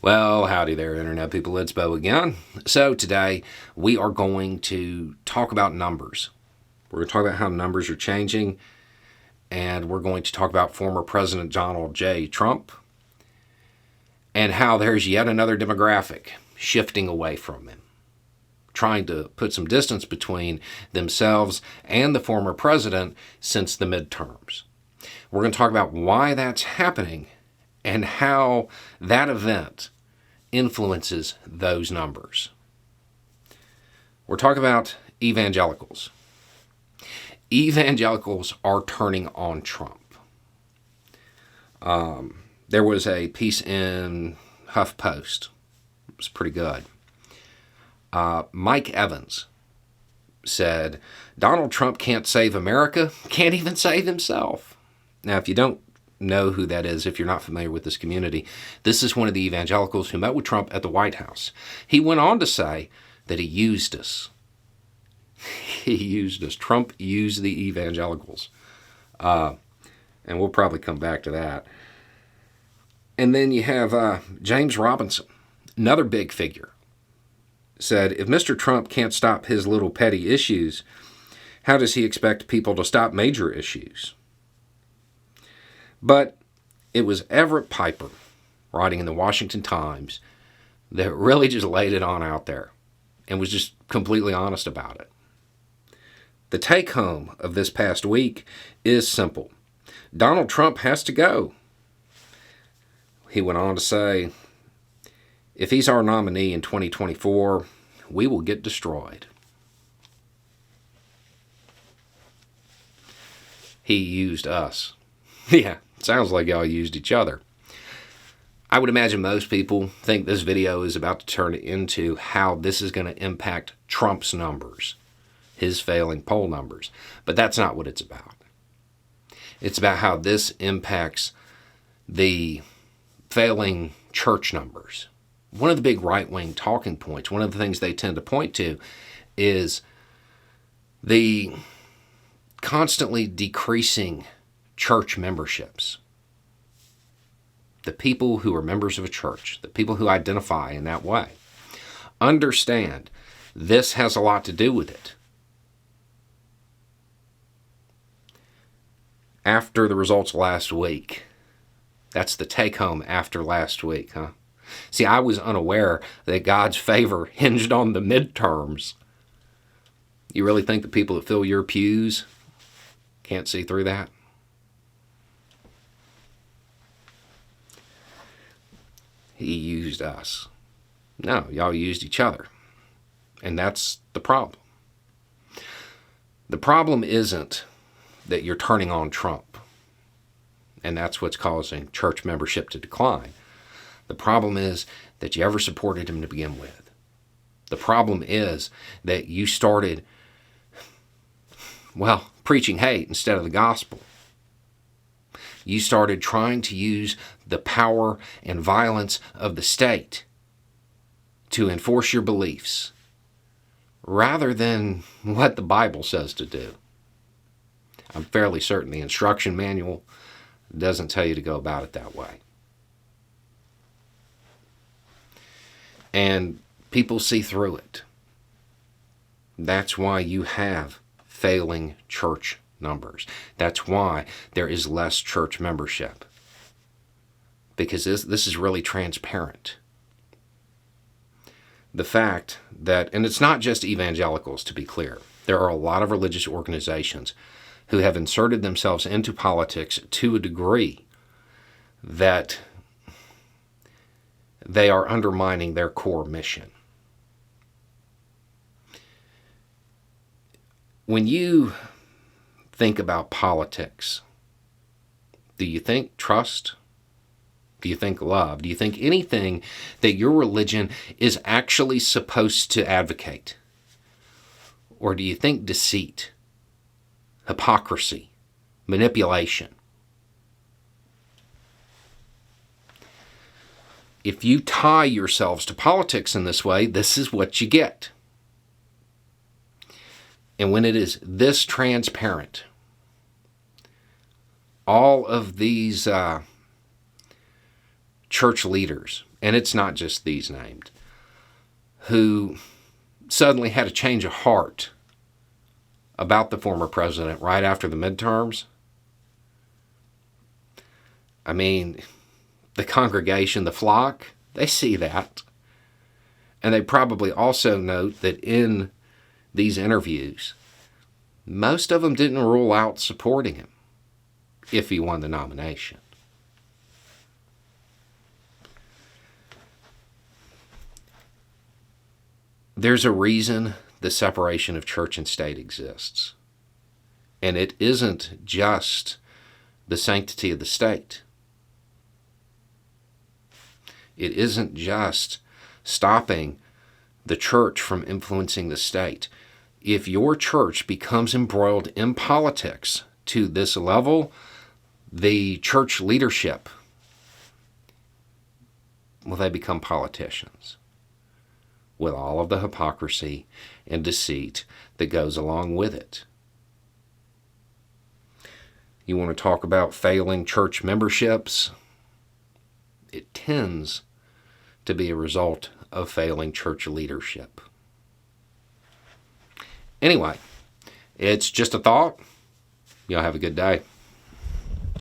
Well, howdy there, Internet people. It's Bo again. So today we are going to talk about numbers. We're going to talk about how numbers are changing, and we're going to talk about former President Donald J. Trump and how there's yet another demographic shifting away from him, trying to put some distance between themselves and the former president since the midterms. We're going to talk about why that's happening and how that event influences those numbers. We're talking about evangelicals. Evangelicals are turning on Trump. There was a piece in HuffPost. It was pretty good. Mike Evans said, Donald Trump can't save America, can't even save himself. Now, if you don't know who that is, if you're not familiar with this community, this is one of the evangelicals who met with Trump at the White House. He went on to say that he used us. He used us. Trump used the evangelicals. And we'll probably come back to that. And then you have James Robinson, another big figure, said, if Mr. Trump can't stop his little petty issues, how does he expect people to stop major issues? But it was Everett Piper, writing in the Washington Times, that really just laid it on out there and was just completely honest about it. The take-home of this past week is simple. Donald Trump has to go. He went on to say, if he's our nominee in 2024, we will get destroyed. He used us. Yeah. Sounds like y'all used each other. I would imagine most people think this video is about to turn into how this is going to impact Trump's numbers, his failing poll numbers. But that's not what it's about. It's about how this impacts the failing church numbers. One of the big right-wing talking points, one of the things they tend to point to is the constantly decreasing church memberships. The people who are members of a church, the people who identify in that way, understand this has a lot to do with it. After the results last week, that's the take-home after last week, huh? See, I was unaware that God's favor hinged on the midterms. You really think the people that fill your pews can't see through that? He used us. No, y'all used each other. And that's the problem. The problem isn't that you're turning on Trump, and that's what's causing church membership to decline. The problem is that you ever supported him to begin with. The problem is that you started, preaching hate instead of the gospel. You started trying to use the power and violence of the state to enforce your beliefs rather than what the Bible says to do. I'm fairly certain the instruction manual doesn't tell you to go about it that way. And people see through it. That's why you have failing church numbers. That's why there is less church membership. Because this is really transparent. The fact that, and it's not just evangelicals, to be clear. There are a lot of religious organizations who have inserted themselves into politics to a degree that they are undermining their core mission. When you think about politics, do you think trust? Do you think love? Do you think anything that your religion is actually supposed to advocate? Or do you think deceit, hypocrisy, manipulation? If you tie yourselves to politics in this way, this is what you get. And when it is this transparent, all of these church leaders and it's not just these named, who suddenly had a change of heart about the former president right after the midterms. I mean, the congregation, the flock, they see that. And they probably also note that in these interviews, most of them didn't rule out supporting him if he won the nomination. There's a reason the separation of church and state exists. And it isn't just the sanctity of the state. It isn't just stopping the church from influencing the state. If your church becomes embroiled in politics to this level, the church leadership, well, they become politicians with all of the hypocrisy and deceit that goes along with it. You want to talk about failing church memberships? It tends to be a result of failing church leadership. Anyway, it's just a thought. Y'all have a good day.